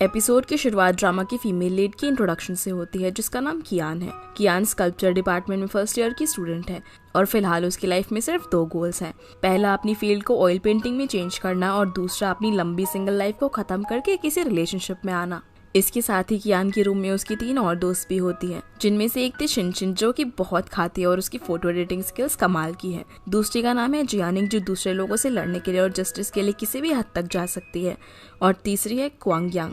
Episode की शुरुआत drama की फीमेल लीड की इंट्रोडक्शन से होती है, जिसका नाम कियान है। कियान स्कल्पचर डिपार्टमेंट में फर्स्ट ईयर की स्टूडेंट है और फिलहाल उसकी लाइफ में सिर्फ 2 गोल्स हैं। पहला अपनी फील्ड को ऑयल पेंटिंग में चेंज करना और दूसरा अपनी लंबी सिंगल लाइफ को खत्म करके किसी रिलेशनशिप में आना। इसके साथ ही कियान के रूम में उसकी 3 और दोस्त भी होती हैं, जिनमें से एक थी शिनशिन जो कि बहुत खाती है और उसकी फोटो एडिटिंग स्किल्स कमाल की है। दूसरी का नाम है जियानिंग जो दूसरे लोगों से लड़ने के लिए और जस्टिस के लिए किसी भी हद तक जा सकती है। और तीसरी है क्वांगयांग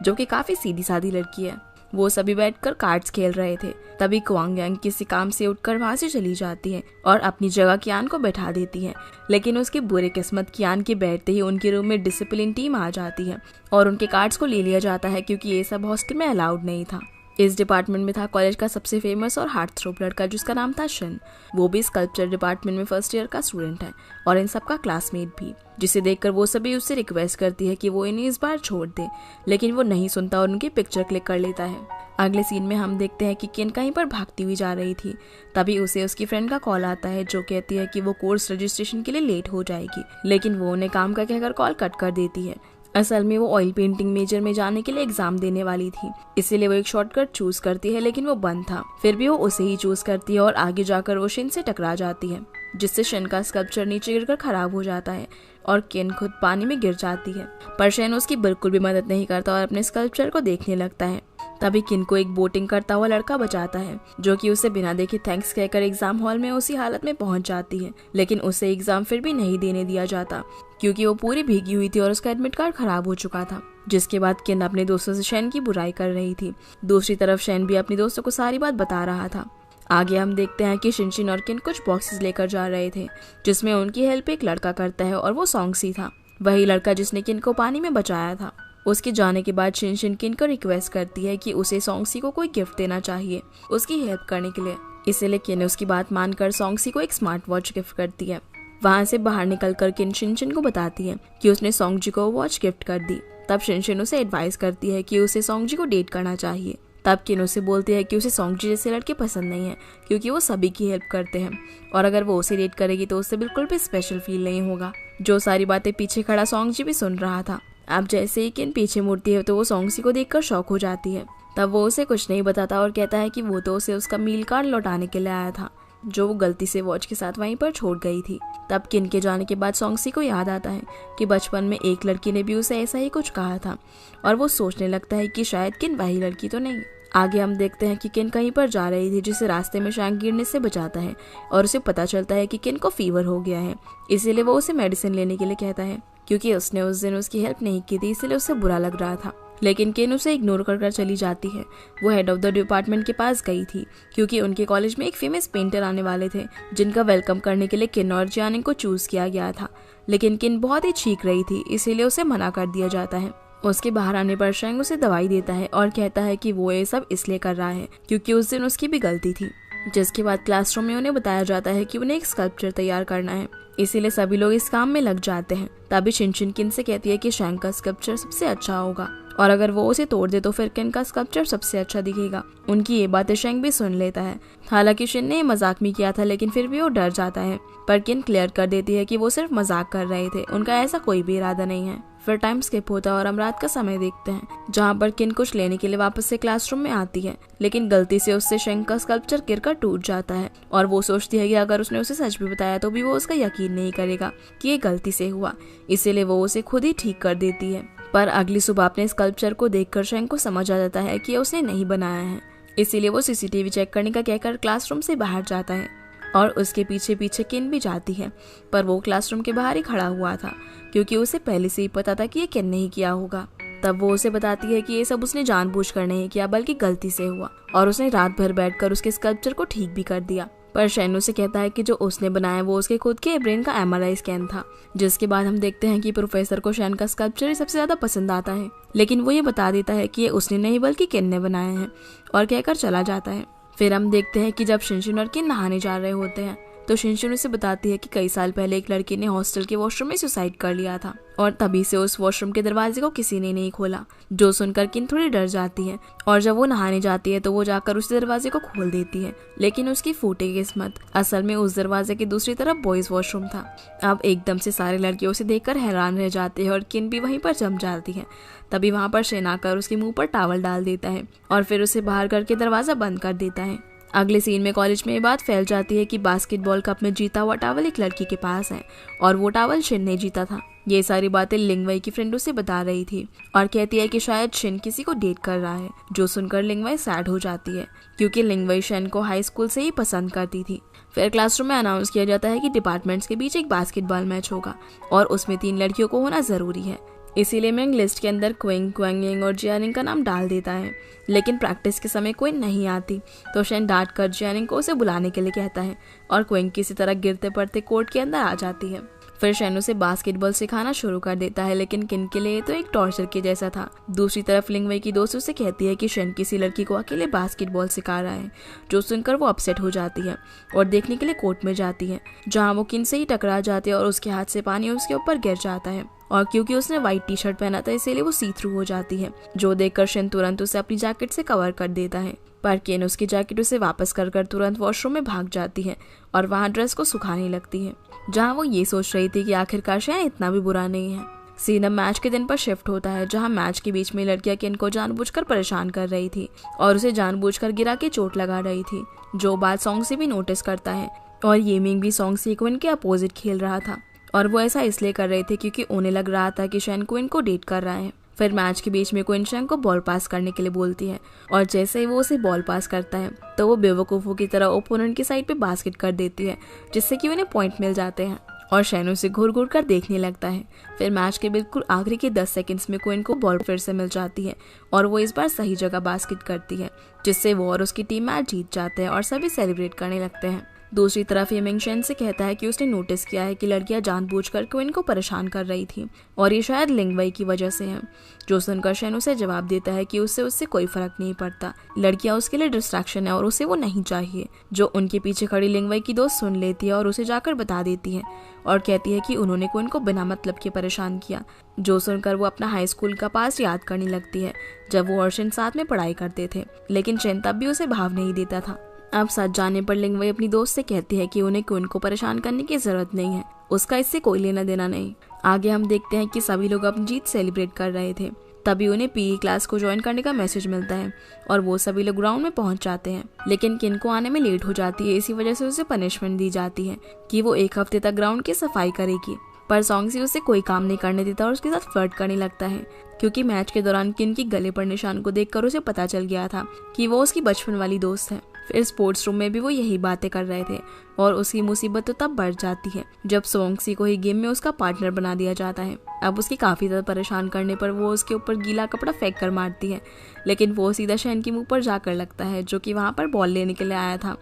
जो कि काफी सीधी सादी लड़की है। वो सभी बैठकर कार्ड्स खेल रहे थे, तभी क्वांगयांग किसी काम से उठकर वहां से चली जाती है और अपनी जगह कियान को बैठा देती है। लेकिन उसकी बुरी किस्मत कियान के बैठते ही उनके रूम में डिसिप्लिन टीम आ जाती है और उनके कार्ड्स को ले लिया जाता है, क्योंकि ये सब हॉस्टल में अलाउड नहीं था। इस डिपार्टमेंट में था कॉलेज का सबसे फेमस और हार्ट थ्रोप लड़का जिसका नाम था शन। वो भी स्कल्पचर डिपार्टमेंट में फर्स्ट ईयर का स्टूडेंट है और इन सबका क्लासमेट भी, जिसे देखकर वो सभी उससे रिक्वेस्ट करती है कि वो इन्हें इस बार छोड़ दे, लेकिन वो नहीं सुनता और उनकी पिक्चर क्लिक कर लेता है। अगले सीन में हम देखते हैं कि किन कहीं पर भागती हुई जा रही थी, तभी उसे उसकी फ्रेंड का कॉल आता है जो कहती है कि वो कोर्स रजिस्ट्रेशन के लिए लेट हो जाएगी, लेकिन वो उन्हें काम का कहकर कॉल कट कर देती है। असल में वो ऑयल पेंटिंग मेजर में जाने के लिए एग्जाम देने वाली थी, इसीलिए वो एक शॉर्टकट चूज करती है, लेकिन वो बंद था। फिर भी वो उसे ही चूज करती है और आगे जाकर वो शिन से टकरा जाती है, जिससे शिन का स्कल्पचर नीचे गिरकर खराब हो जाता है और किन खुद पानी में गिर जाती है। पर शिन उसकी बिल्कुल भी मदद नहीं करता और अपने स्कल्पचर को देखने लगता है। तभी किन को एक बोटिंग करता हुआ लड़का बचाता है, जो कि उसे बिना देखे थैंक्स कहकर एग्जाम हॉल में उसी हालत में पहुंच जाती है, लेकिन उसे एग्जाम फिर भी नहीं देने दिया जाता क्योंकि वो पूरी भीगी हुई थी और उसका एडमिट कार्ड खराब हो चुका था। जिसके बाद किन अपने दोस्तों से शैन की बुराई कर रही थी। दूसरी तरफ शैन भी अपने दोस्तों को सारी बात बता रहा था। आगे हम देखते हैं कि शिनशिन और किन कुछ बॉक्सेस लेकर जा रहे थे, जिसमें उनकी हेल्प एक लड़का करता है और वो सॉन्गसी था, वही लड़का जिसने किन को पानी में बचाया था। उसके जाने के बाद शिनशिन किन को रिक्वेस्ट करती है कि उसे सॉन्गसी को कोई गिफ्ट देना चाहिए उसकी हेल्प करने के लिए, इसीलिए किन उसकी बात मानकर सॉन्गसी को एक स्मार्ट वॉच गिफ्ट करती है। वहां से बाहर निकलकर किन शिनशिन को बताती है कि उसने सॉन्गजी को वॉच गिफ्ट कर दी। तब शिनशिन उसे एडवाइस करती है कि उसे सॉन्गजी को डेट करना चाहिए। तब किन उसे बोलती है कि उसे सॉन्गजी जैसे लड़के पसंद नहीं है, क्योंकि वो सभी की हेल्प करते हैं और अगर वो उसे डेट करेगी तो उससे बिल्कुल भी स्पेशल फील नहीं होगा। जो सारी बातें पीछे खड़ा सॉन्गजी भी सुन रहा था। अब जैसे ही किन पीछे मुड़ती है तो वो सॉन्गसी को देखकर शॉक हो जाती है। तब वो उसे कुछ नहीं बताता और कहता है कि वो तो उसे उसका मील कार्ड लौटाने के लिए आया था, जो वो गलती से वॉच के साथ वहीं पर छोड़ गई थी। तब किन के जाने के बाद सॉन्गसी को याद आता है कि बचपन में एक लड़की ने भी उसे ऐसा ही कुछ कहा था और वो सोचने लगता है कि शायद किन वही लड़की तो नहीं। आगे हम देखते हैं कि किन कहीं पर जा रही थी, जिसे रास्ते में शैंक गिरने से बचाता है और उसे पता चलता है कि किन को फीवर हो गया है, इसीलिए वो उसे मेडिसिन लेने के लिए कहता है। क्योंकि उसने उस दिन उसकी हेल्प नहीं की थी, इसलिए उसे बुरा लग रहा था, लेकिन किन उसे इग्नोर कर चली जाती है। वो हेड ऑफ द डिपार्टमेंट के पास गई थी क्योंकि उनके कॉलेज में एक फेमस पेंटर आने वाले थे, जिनका वेलकम करने के लिए किन और जियानिंग को चूज किया गया था, लेकिन किन बहुत ही चीख रही थी, इसीलिए उसे मना कर दिया जाता है। उसके बाहर आने पर शैंग उसे दवाई देता है और कहता है कि वो ये सब इसलिए कर रहा है क्योंकि उस दिन उसकी भी गलती थी। जिसके बाद क्लासरूम में उन्हें बताया जाता है कि उन्हें एक स्कल्पचर तैयार करना है, इसीलिए सभी लोग इस काम में लग जाते हैं। तभी शिनशिन किन से कहती है कि शैंग का स्कल्पचर सबसे अच्छा होगा और अगर वो उसे तोड़ दे तो फिर किन का स्कल्पचर सबसे अच्छा दिखेगा। उनकी ये बातें शैंग भी सुन लेता है। हालांकि शिन ने मजाक में किया था, लेकिन फिर भी वो डर जाता है, पर किन क्लियर कर देती है कि वो सिर्फ मजाक कर रहे थे, उनका ऐसा कोई भी इरादा नहीं है। फिर टाइम स्किप होता है और हम रात का समय देखते हैं, जहाँ पर किन कुछ लेने के लिए वापस से क्लासरूम में आती है, लेकिन गलती से उससे शैंग का स्कल्पचर गिरकर टूट जाता है और वो सोचती है कि अगर उसने उसे सच भी बताया तो भी वो उसका यकीन नहीं करेगा कि ये गलती से हुआ, इसीलिए वो उसे खुद ही ठीक कर देती है। पर अगली सुबह अपने स्कल्पचर को देखकर शैंग को समझ आ जाता है कि उसने नहीं बनाया है, इसीलिए वो सीसीटीवी चेक करने का कहकर क्लासरूम से बाहर जाता है और उसके पीछे पीछे किन भी जाती है, पर वो क्लासरूम के बाहर ही खड़ा हुआ था क्योंकि उसे पहले से ही पता था कि ये किन नहीं किया होगा। तब वो उसे बताती है कि ये सब उसने जानबूझकर नहीं किया बल्कि गलती से हुआ और उसने रात भर बैठकर उसके स्कल्पचर को ठीक भी कर दिया। पर शैन उसे कहता है कि जो उसने बनाया वो उसके खुद के ब्रेन का एमआरआई स्कैन था। जिसके बाद हम देखते हैं कि प्रोफेसर को शैन का स्कल्पचर ही सबसे ज्यादा पसंद आता है, लेकिन वो ये बता देता है कि ये उसने नहीं बल्कि किन ने बनाया है और कहकर चला जाता है। फिर हम देखते हैं कि जब शिनशिन और किन नहाने जा रहे होते हैं, तो शिनशुन उसे बताती है कि कई साल पहले एक लड़की ने हॉस्टल के वॉशरूम में सुसाइड कर लिया था और तभी से उस वॉशरूम के दरवाजे को किसी ने नहीं खोला। जो सुनकर किन थोड़ी डर जाती है और जब वो नहाने जाती है तो वो जाकर उस दरवाजे को खोल देती है, लेकिन उसकी फूटी किस्मत, असल में उस दरवाजे की दूसरी तरफ बॉयज वॉशरूम था। अब एकदम से सारे लड़कियों से देखकर हैरान रह जाते हैं और किन भी वहीं पर जम जाती है। तभी वहां पर शेन आकर उसके मुंह पर टॉवल डाल देता है और फिर उसे बाहर करके दरवाजा बंद कर देता है। अगले सीन में कॉलेज में ये बात फैल जाती है कि बास्केटबॉल कप में जीता हुआ टॉवल एक लड़की के पास है और वो टॉवल शिन ने जीता था। ये सारी बातें लिंगवई की फ्रेंड उसे बता रही थी और कहती है कि शायद शिन किसी को डेट कर रहा है, जो सुनकर लिंगवई सैड हो जाती है क्योंकि लिंगवई शिन को हाई स्कूल से ही पसंद करती थी। फिर क्लासरूम में अनाउंस किया जाता है कि डिपार्टमेंट्स के बीच एक बास्केटबॉल मैच होगा और उसमें 3 लड़कियों को होना जरूरी है। इसीलिए मैंग लिस्ट के अंदर क्विंग, क्वेंगिंग और जियानिंग का नाम डाल देता है, लेकिन प्रैक्टिस के समय क्विंग नहीं आती तो शेन डांट कर जियानिंग को उसे बुलाने के लिए कहता है और क्विंग किसी तरह गिरते पड़ते कोर्ट के अंदर आ जाती है। फिर शेन उसे बास्केटबॉल सिखाना शुरू कर देता है, लेकिन किन के लिए तो एक टॉर्चर के जैसा था। दूसरी तरफ लिंगवई की दोस्त उसे कहती है कि शेन किसी लड़की को अकेले बास्केटबॉल सिखा रहा है, जो सुनकर वो अपसेट हो जाती है और देखने के लिए कोर्ट में जाती है, जहाँ वो किन से ही टकरा जाती है और उसके हाथ से पानी उसके ऊपर गिर जाता है और क्योंकि उसने व्हाइट टी शर्ट पहना था इसीलिए वो सी थ्रू हो जाती है, जो देखकर शेन तुरंत उसे अपनी जैकेट से कवर कर देता है। पर केन उसकी जैकेट उसे वापस कर तुरंत वॉशरूम में भाग जाती है और वहाँ ड्रेस को सुखाने लगती है, जहाँ वो ये सोच रही थी कि आखिरकार शेन इतना भी बुरा नहीं है। सीन अब मैच के दिन पर शिफ्ट होता है, जहाँ मैच के बीच में लड़कियां केन को जानबूझकर परेशान कर रही थी और उसे जानबूझकर गिरा के चोट लगा रही थी, जो बात सॉन्ग से भी नोटिस करता है और ये मिंग भी सॉन्ग से क्विन के अपोजिट खेल रहा था और वो ऐसा इसलिए कर रहे थे क्योंकि उन्हें लग रहा था कि शेन क्विन को डेट कर रहा है। फिर मैच के बीच में क्विन शेन को बॉल पास करने के लिए बोलती है और जैसे ही वो उसे बॉल पास करता है तो वो बेवकूफ़ों की तरह ओपोनेंट की साइड पे बास्केट कर देती है, जिससे कि उन्हें पॉइंट मिल जाते हैं और शेन उसे घूर घूर कर देखने लगता है। फिर मैच के बिल्कुल आखिरी के 10 सेकंड्स में क्विन को बॉल फिर से मिल जाती है और वो इस बार सही जगह बास्केट करती है, जिससे वो और उसकी टीम मैच जीत जाते हैं और सभी सेलिब्रेट करने लगते हैं। दूसरी तरफ ये मिंग शेन से कहता है कि उसने नोटिस किया है कि लड़कियां जानबूझकर क्विन को परेशान कर रही थी और ये शायद लिंगवई की वजह से है, जो सुनकर शेन उसे जवाब देता है कि उससे कोई फर्क नहीं पड़ता, लड़कियां उसके लिए डिस्ट्रैक्शन है और उसे वो नहीं चाहिए। जो उनके पीछे खड़ी लिंगवई की दोस्त सुन लेती है और उसे जाकर बता देती है और कहती है कि उन्होंने क्विन को बिना मतलब के परेशान किया। जो सुनकर वो अपना हाई स्कूल का पास याद करने लगती है, जब वो और शेन साथ में पढ़ाई करते थे, लेकिन शेन तब भी उसे भाव नहीं देता था। अब सच जाने पर लिंगवई अपनी दोस्त से कहती है कि उन्हें क्विन को परेशान करने की जरूरत नहीं है, उसका इससे कोई लेना देना नहीं। आगे हम देखते हैं कि सभी लोग अपनी जीत सेलिब्रेट कर रहे थे, तभी उन्हें पीई क्लास को ज्वाइन करने का मैसेज मिलता है और वो सभी लोग ग्राउंड में पहुंच जाते हैं, लेकिन किन को आने में लेट हो जाती है। इसी वजह से उसे पनिशमेंट दी जाती है कि वो 1 हफ्ते तक ग्राउंड की सफाई करेगी। पर सॉन्गसी उसे कोई काम नहीं करने देता और उसके साथ फ्लर्ट करने लगता है, क्योंकि मैच के दौरान किन की गले पर निशान को देखकर उसे पता चल गया था कि वो उसकी बचपन वाली दोस्त है। फिर स्पोर्ट्स रूम में भी वो यही बातें कर रहे थे और उसकी मुसीबत तो तब बढ़ जाती है जब सोंगसी को ही गेम में उसका पार्टनर बना दिया जाता है। अब उसकी काफी ज्यादा परेशान करने पर वो उसके ऊपर गीला कपड़ा फेंक कर मारती है, लेकिन वो सीधा शेन के मुंह पर जाकर लगता है, जो कि वहां पर बॉल लेने के लिए आया था,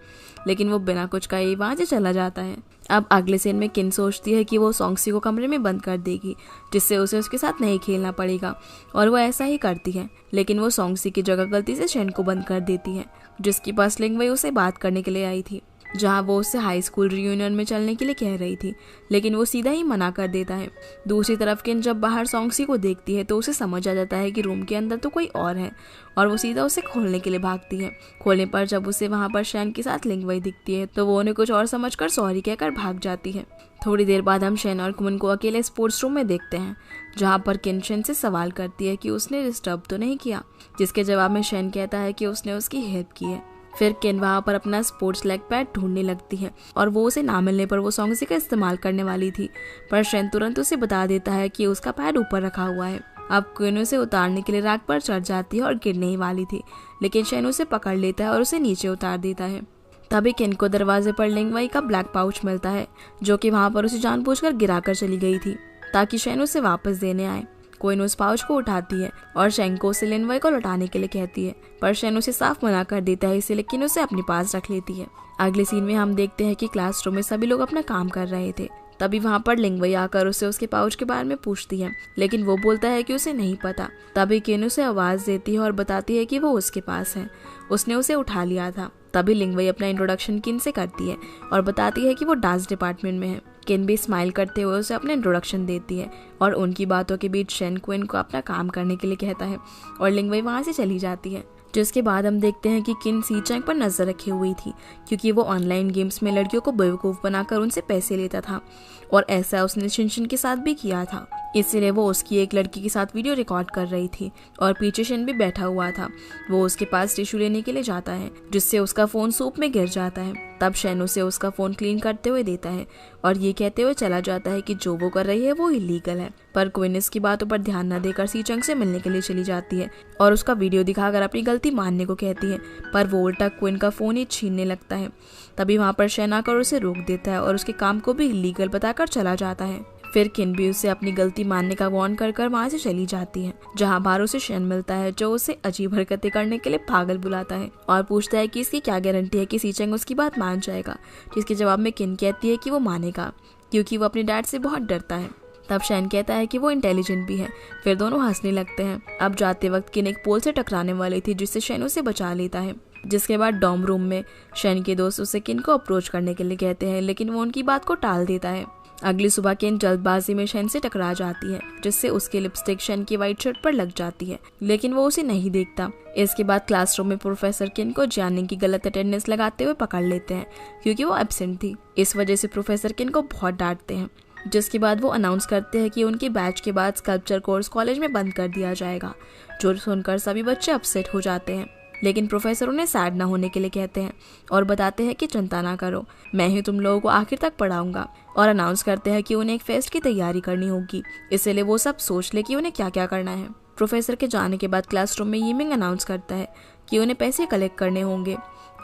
लेकिन वो बिना कुछ कहे वहां से चला जाता है। अब अगले सीन में किन सोचती है कि वो सोंगसी को कमरे में बंद कर देगी, जिससे उसे उसके साथ नहीं खेलना पड़ेगा, और वो ऐसा ही करती है, लेकिन वो सोंगसी की जगह गलती से शेन को बंद कर देती है, जिसके पास लिंगवई उसे बात करने के लिए आई थी, जहाँ वो उससे हाई स्कूल रियूनियन में चलने के लिए कह रही थी, लेकिन वो सीधा ही मना कर देता है। दूसरी तरफ किन जब बाहर सोंगसी को देखती है तो उसे समझ आ जाता है कि रूम के अंदर तो कोई और है, और वो सीधा उसे खोलने के लिए भागती है। खोलने पर जब उसे वहाँ पर शेन के साथ लिंगवई दिखती है तो वो उन्हें कुछ और समझकर सॉरी कहकर भाग जाती है। थोड़ी देर बाद हम शेन और कुमन को अकेले स्पोर्ट्स रूम में देखते हैं, जहाँ पर किन शेन से सवाल करती है कि उसने डिस्टर्ब तो नहीं किया, जिसके जवाब में शेन कहता है कि उसने उसकी हेल्प की है। फिर किन वहाँ पर अपना स्पोर्ट्स लेग पैड ढूंढने लगती है और वो उसे ना मिलने पर वो सोंगसी का इस्तेमाल करने वाली थी, पर शेन तुरंत उसे बता देता है कि उसका पैड ऊपर रखा हुआ है। अब किन उसे उतारने के लिए रैक पर चढ़ जाती है और गिरने ही वाली थी, लेकिन शेन उसे पकड़ लेता है और उसे नीचे उतार देता है। तभी किन को दरवाजे पर लिंगवई का ब्लैक पाउच मिलता है, जो कि वहाँ पर उसे जानबूझकर गिराकर चली गई थी ताकि शेन उसे वापस देने आए। क्विन उस पाउच को उठाती है और शेन को उसे लिंगवई को लौटाने के लिए कहती है, पर शेन उसे साफ मना कर देता है, इसे लेकिन उसे अपने पास रख लेती है। अगले सीन में हम देखते हैं कि क्लासरूम में सभी लोग अपना काम कर रहे थे, तभी वहाँ पर लिंगवई आकर उसे उसके पाउच के बारे में पूछती है, लेकिन वो बोलता है कि उसे नहीं पता। तभी किन उसे आवाज देती है और बताती है कि वो उसके पास है, उसने उसे उठा लिया था। तभी लिंगवई अपना इंट्रोडक्शन किन से करती है और बताती है कि वो डांस डिपार्टमेंट में है। किन भी स्माइल करते हुए उसे अपना इंट्रोडक्शन देती है और उनकी बातों के बीच शेन क्विन को अपना काम करने के लिए कहता है और लिंगवई वहाँ से चली जाती है। जिसके बाद हम देखते हैं कि किन सी चैंग पर नजर रखी हुई थी क्योंकि वो ऑनलाइन गेम्स में लड़कियों को बेवकूफ़ बनाकर उनसे पैसे लेता था और ऐसा उसने शिनशिन के साथ भी किया था। इसीलिए वो उसकी एक लड़की के साथ वीडियो रिकॉर्ड कर रही थी और पीछे शिन भी बैठा हुआ था। वो उसके पास टिश्यू लेने के लिए जाता है जिससे उसका फ़ोन सूप में गिर जाता है। तब शेन उसे उसका फ़ोन क्लीन करते हुए देता है और ये कहते हुए चला जाता है कि जो वो कर रही है वो इलीगल है। पर क्विन इसकी बातों पर ध्यान न देकर सी चंग से मिलने के लिए चली जाती है और उसका वीडियो दिखाकर अपनी गलती मानने को कहती है, पर वो उल्टा क्विन का फ़ोन ही छीनने लगता है। तभी वहाँ पर शेन आकर उसे रोक देता है और उसके काम को भी इलीगल बताकर चला जाता है। फिर किन भी उसे अपनी गलती मानने का वार्न कर वहाँ से चली जाती है, जहाँ बाहर उसे शेन मिलता है जो उसे अजीब हरकतें करने के लिए पागल बुलाता है और पूछता है कि इसकी क्या गारंटी है कि सी चंग उसकी बात मान जाएगा। जिसके जवाब में किन कहती है कि वो मानेगा क्योंकि वो अपने डैड से बहुत डरता है। तब शेन कहता है कि वो इंटेलिजेंट भी है। फिर दोनों हंसने लगते हैं। अब जाते वक्त किन एक पोल से टकराने वाली थी जिससे शेन उसे बचा लेता है। जिसके बाद डॉर्म रूम में शेन के दोस्त उसे किन को अप्रोच करने के लिए कहते हैं लेकिन वो उनकी बात को टाल देता है। अगली सुबह किन जल्दबाजी में शेन से टकरा जाती है जिससे उसकी लिपस्टिक शेन की वाइट शर्ट पर लग जाती है लेकिन वो उसे नहीं देखता। इसके बाद क्लासरूम में प्रोफेसर किन को जियानिंग की गलत अटेंडेंस लगाते हुए पकड़ लेते हैं क्योंकि वो एब्सेंट थी। इस वजह से प्रोफेसर किन को बहुत डांटते हैं। जिसके बाद वो अनाउंस करते हैं कि उनके बैच के बाद स्कल्पचर कोर्स कॉलेज में बंद कर दिया जाएगा, जो सुनकर सभी बच्चे अपसेट हो जाते हैं। लेकिन प्रोफेसर उन्हें सैड ना होने के लिए कहते हैं और बताते हैं कि चिंता ना करो, मैं ही तुम लोगों को आखिर तक पढ़ाऊंगा और अनाउंस करते हैं कि उन्हें एक फेस्ट की तैयारी करनी होगी, इसलिए वो सब सोच ले कि उन्हें क्या क्या करना है। प्रोफेसर के जाने के बाद क्लासरूम में यीमिंग अनाउंस करता है कि उन्हें पैसे कलेक्ट करने होंगे,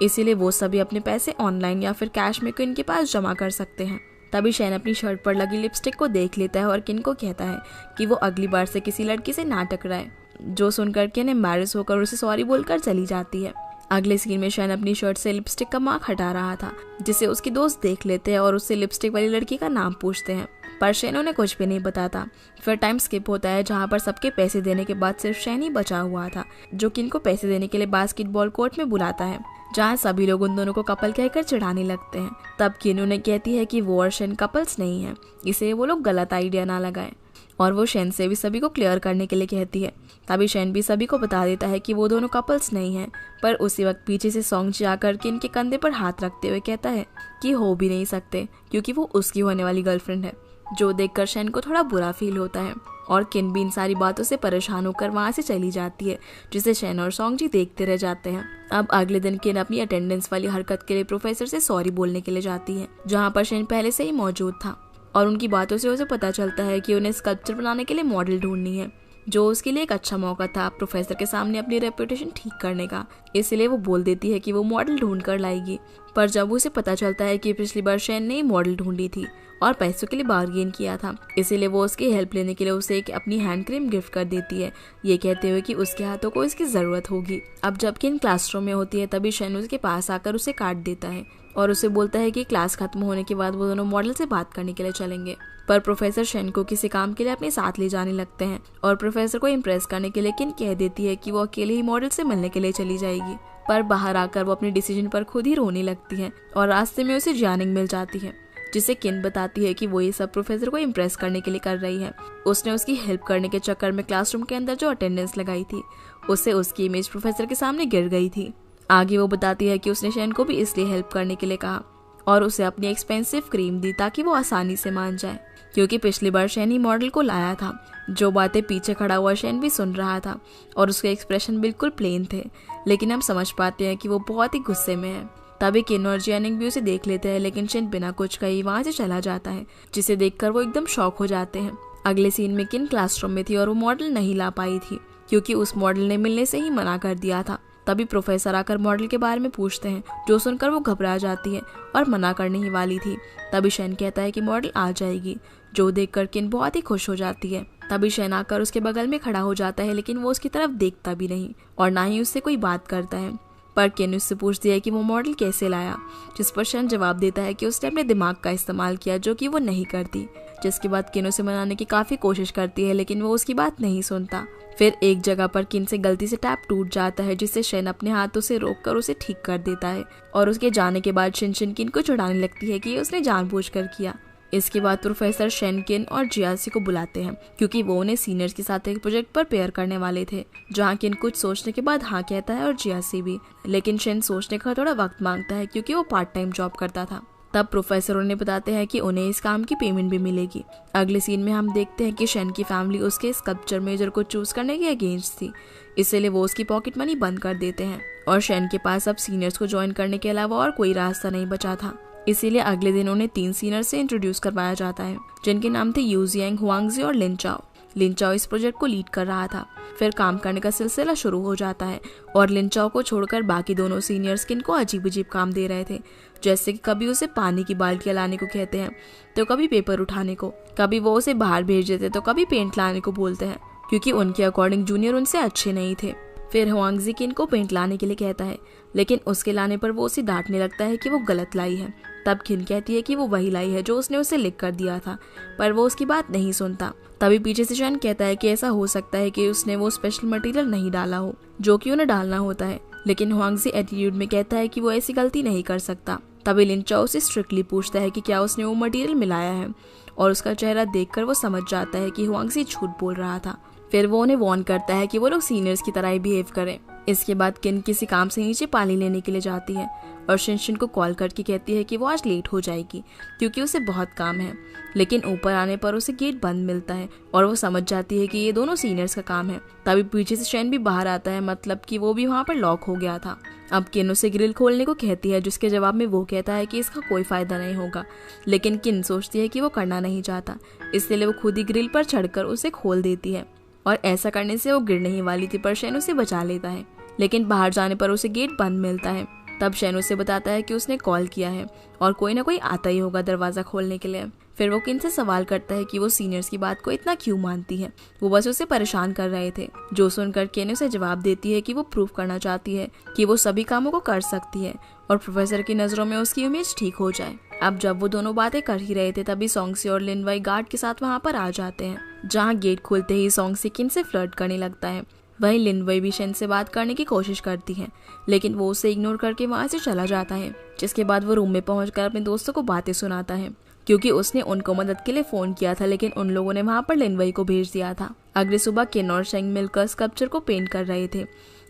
इसीलिए वो सभी अपने पैसे ऑनलाइन या फिर कैश में किन के पास जमा कर सकते हैं। तभी शेन अपनी शर्ट पर लगी लिपस्टिक को देख लेता है और किन को कहता है कि वो अगली बार से किसी लड़की से ना टकराए, जो सुनकर किन एम्बैरेस होकर उसे सॉरी बोलकर चली जाती है। अगले सीन में शेन अपनी शर्ट से लिपस्टिक का मार्क हटा रहा था जिसे उसके दोस्त देख लेते हैं और उससे लिपस्टिक वाली लड़की का नाम पूछते हैं, पर शेन उन्हें कुछ भी नहीं बताता। फिर टाइम स्किप होता है जहाँ पर सबके पैसे देने के बाद सिर्फ शेन ही बचा हुआ था जो किन को पैसे देने के लिए बास्केटबॉल कोर्ट में बुलाता है, जहाँ सभी लोग उन दोनों को कपल कहकर चिढ़ाने लगते हैं। तब किन उन्हें कहती है कि वो और शेन कपल्स नहीं है, इसे वो लोग गलत आइडिया ना लगाएं और वो शेन से भी सभी को क्लियर करने के लिए कहती है। तभी शेन भी सभी को बता देता है कि वो दोनों कपल्स नहीं हैं, पर उसी वक्त पीछे से सॉन्ग जाकर किन के कंधे पर हाथ रखते हुए कहता है कि हो भी नहीं सकते क्योंकि वो उसकी होने वाली गर्लफ्रेंड है, जो देखकर शेन को थोड़ा बुरा फील होता है और किन भी इन सारी बातों से परेशान होकर वहाँ से चली जाती है, जिसे शेन और सॉन्ग जी देखते रह जाते हैं। अब अगले दिन किन अपनी अटेंडेंस वाली हरकत के लिए प्रोफेसर से सॉरी बोलने के लिए जाती है, जहाँ पर शेन पहले से ही मौजूद था और उनकी बातों से उसे पता चलता है कि उन्हें स्कल्पचर बनाने के लिए मॉडल ढूंढनी है, जो उसके लिए एक अच्छा मौका था प्रोफेसर के सामने अपनी रेपुटेशन ठीक करने का। इसलिए वो बोल देती है कि वो मॉडल ढूंढ कर लाएगी, पर जब उसे पता चलता है कि पिछली बार शेन ने मॉडल ढूंढी थी और पैसों के लिए बार्गेन किया था, इसीलिए वो उसकी हेल्प लेने के लिए उसे एक अपनी हैंड क्रीम गिफ्ट कर देती है, ये कहते हुए कि उसके हाथों को इसकी जरूरत होगी। अब जब किन क्लासरूम में होती है तभी शेन उसके पास आकर उसे काट देता है और उसे बोलता है कि क्लास खत्म होने के बाद वो दोनों मॉडल से बात करने के लिए चलेंगे। पर प्रोफेसर शेन को किसी काम के लिए अपने साथ ले जाने लगते हैं और प्रोफेसर को इम्प्रेस करने के लिए किन कह देती है कि वो अकेले ही मॉडल से मिलने के लिए चली जाएगी। पर बाहर आकर वो अपने डिसीजन पर खुद ही रोने लगती है और रास्ते में उसे जियानिंग मिल जाती है, जिसे किन बताती है कि वो ये सब प्रोफेसर को इम्प्रेस करने के लिए कर रही है। उसने उसकी हेल्प करने के चक्कर में क्लासरूम के अंदर जो अटेंडेंस लगाई थी उससे उसकी इमेज प्रोफेसर के सामने गिर गई थी। आगे वो बताती है कि उसने शेन को भी इसलिए हेल्प करने के लिए कहा और उसे अपनी एक्सपेंसिव क्रीम दी ताकि वो आसानी से मान जाए, क्योंकि पिछली बार शेन ही मॉडल को लाया था। जो बातें पीछे खड़ा हुआ शेन भी सुन रहा था और उसके एक्सप्रेशन बिल्कुल प्लेन थे, लेकिन हम समझ पाते हैं कि वो बहुत ही गुस्से में है। तभी किन और जियानिंग भी उसे देख लेते हैं, लेकिन शेन बिना कुछ कहे वहाँ से चला जाता है, जिसे देखकर वो एकदम शॉक हो जाते हैं। अगले सीन में किन क्लासरूम में थी और वो मॉडल नहीं ला पाई थी क्योंकि उस मॉडल ने मिलने से ही मना कर दिया था। तभी प्रोफेसर आकर मॉडल के बारे में पूछते हैं, जो सुनकर वो घबरा जाती है और मना करने ही वाली थी। तभी शेन कहता है कि मॉडल आ जाएगी, जो देखकर किन बहुत ही खुश हो जाती है। तभी शेन आकर उसके बगल में खड़ा हो जाता है, लेकिन वो उसकी तरफ देखता भी नहीं और ना ही उससे कोई बात करता है। पर किन उससे पूछती है कि वो मॉडल कैसे लाया, जिस पर शेन जवाब देता है कि उसने अपने दिमाग का इस्तेमाल किया, जो कि वो नहीं करती। जिसके बाद किन उसे मनाने की काफी कोशिश करती है लेकिन वो उसकी बात नहीं सुनता। फिर एक जगह पर किन से गलती से टैप टूट जाता है जिससे शेन अपने हाथों से रोककर उसे ठीक कर देता है और उसके जाने के बाद शिनशिन किन को चिढ़ाने लगती है कि ये उसने जानबूझकर किया। इसके बाद प्रोफेसर शेन किन और जियासी को बुलाते हैं क्योंकि वो उन्हें सीनियर्स के साथ एक प्रोजेक्ट पर पेयर करने वाले थे, जहाँ किन कुछ सोचने के बाद हाँ कहता है और जियासी भी, लेकिन शेन सोचने का थोड़ा वक्त मांगता है क्योंकि वो पार्ट टाइम जॉब करता था। तब प्रोफेसर उन्हें बताते हैं कि उन्हें इस काम की पेमेंट भी मिलेगी। अगले सीन में हम देखते हैं कि शेन की फैमिली उसके स्कल्पचर मेजर को चूज करने के अगेंस्ट थी, इसलिए वो उसकी पॉकेट मनी बंद कर देते हैं और शेन के पास अब सीनियर्स को ज्वाइन करने के अलावा और कोई रास्ता नहीं बचा था। इसीलिए अगले दिन उन्हें 3 सीनियर से इंट्रोड्यूस करवाया जाता है जिनके नाम थे यू जियांग, हुआंगजी और लिन चाओ। लिन चाओ इस प्रोजेक्ट को लीड कर रहा था। फिर काम करने का सिलसिला शुरू हो जाता है और लिन चाओ को छोड़कर बाकी दोनों सीनियर्स किन को अजीब अजीब काम दे रहे थे, जैसे कि कभी उसे पानी की बाल्टियां लाने को कहते हैं तो कभी पेपर उठाने को, कभी वो उसे बाहर भेज देते तो कभी पेंट लाने को बोलते हैं क्योंकि उनके अकॉर्डिंग जूनियर उनसे अच्छे नहीं थे। फिर हुआंगजी किन को पेंट लाने के लिए कहता है लेकिन उसके लाने पर वो उसे डांटने लगता है कि वो गलत लाई है। तब किन कहती है कि वो वही लाई है जो उसने उसे लिख कर दिया था, पर वो उसकी बात नहीं सुनता। तभी पीछे से शेन कहता है कि ऐसा हो सकता है कि उसने वो स्पेशल मटेरियल नहीं डाला हो जो कि उन्हें डालना होता है, लेकिन हुआंगजी एटीट्यूड में कहता है कि वो ऐसी गलती नहीं कर सकता। तभी लिन चाओ से स्ट्रिक्टली पूछता है कि क्या उसने वो मटेरियल मिलाया है और उसका चेहरा देखकर वो समझ जाता है कि हुआंगजी झूठ बोल रहा था। फिर वो उन्हें वार्न करता है कि वो लोग सीनियर्स की तरह ही बिहेव करें। इसके बाद किन किसी काम से नीचे पानी लेने के लिए जाती है और शिनशिन को कॉल करके कहती है कि वो आज लेट हो जाएगी क्योंकि उसे बहुत काम है, लेकिन ऊपर आने पर उसे गेट बंद मिलता है और वो समझ जाती है कि ये दोनों सीनियर्स का काम है। तभी पीछे से शेन भी बाहर आता है, मतलब कि वो भी वहाँ पर लॉक हो गया था। अब किन उसे ग्रिल खोलने को कहती है जिसके जवाब में वो कहता है कि इसका कोई फायदा नहीं होगा, लेकिन किन सोचती है कि वो करना नहीं चाहता, इसलिए वो खुद ही ग्रिल पर चढ़कर उसे खोल देती है और ऐसा करने से वो गिरने ही वाली थी पर शेन उसे बचा लेता है, लेकिन बाहर जाने पर उसे गेट बंद मिलता है। तब शेन उसे बताता है कि उसने कॉल किया है और कोई ना कोई आता ही होगा दरवाजा खोलने के लिए। फिर वो किन से सवाल करता है कि वो सीनियर्स की बात को इतना क्यों मानती है, वो बस उसे परेशान कर रहे थे। जो सुनकर किन उसे जवाब देती है कि वो प्रूव करना चाहती है कि वो सभी कामों को कर सकती है और प्रोफेसर की नजरों में उसकी इमेज ठीक हो जाए। अब जब वो दोनों बातें कर ही रहे थे तभी सॉन्गसी और लिन वाई गार्ड के साथ वहाँ पर आ जाते हैं, जहाँ गेट खुलते ही सॉन्गसी किन से फ्लर्ट करने लगता है। वहीं लिन वाई भी शेन से बात करने की कोशिश करती है, लेकिन वो उसे इग्नोर करके वहाँ से चला जाता है। जिसके बाद वो रूम में पहुंचकर अपने दोस्तों को बातें सुनाता है क्योंकि उसने उनको मदद के लिए फोन किया था, लेकिन उन लोगों ने वहाँ पर लिन वाई को भेज दिया था। अगली सुबह किन और शेंग मिलकर स्कल्पचर को पेंट कर रहे थे।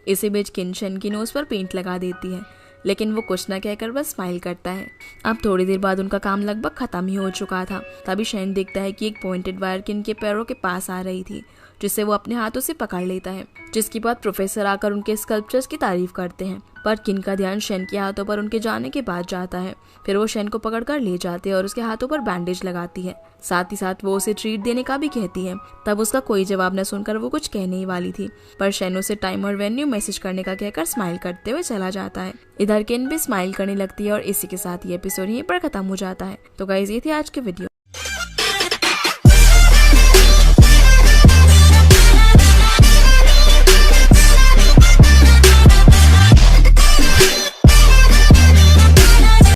इसी बीच किन शेन की नोज पर पेंट लगा देती है, लेकिन वो कुछ न कहकर बस स्माइल करता है। अब थोड़ी देर बाद उनका काम लगभग खत्म ही हो चुका था। तभी शेन देखता है कि एक पॉइंटेड वायर किन के पैरों के पास आ रही थी, जिसे वो अपने हाथों से पकड़ लेता है। जिसके बाद प्रोफेसर आकर उनके स्कल्पचर्स की तारीफ करते हैं, पर किन का ध्यान शेन के हाथों पर उनके जाने के बाद जाता है। फिर वो शेन को पकड़कर ले जाते हैं और उसके हाथों पर बैंडेज लगाती है। साथ ही साथ वो उसे ट्रीट देने का भी कहती है। तब उसका कोई जवाब न सुनकर वो कुछ कहने ही वाली थी, पर शेन उसे टाइम और वेन्यू मैसेज करने का कहकर स्माइल करते हुए चला जाता है। इधर किन भी स्माइल करने लगती है और इसी के साथ ये एपिसोड यहीं पर खत्म हो जाता है। तो गाइस, ये थी आज की वीडियो।